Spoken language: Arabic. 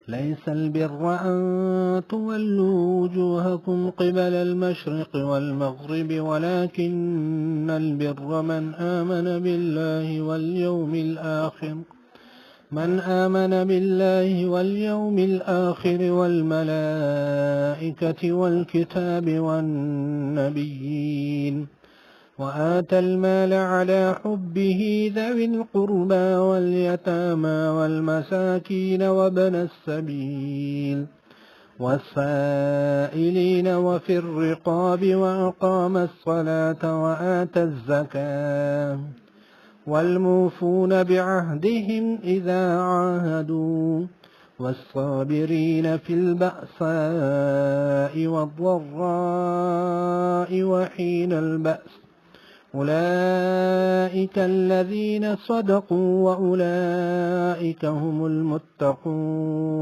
ليس البر أن تولوا وجوهكم قبل المشرق والمغرب ولكن البر من آمن بالله واليوم الآخر والملائكة والكتاب والنبيين وآتى المال على حبه ذوي القربى واليتامى والمساكين وابن السبيل والسائلين وفي الرقاب وأقام الصلاة وآتى الزكاة والموفون بعهدهم إذا عاهدوا والصابرين في البأساء والضراء وحين البأس أولئك الذين صدقوا وأولئك هم المتقون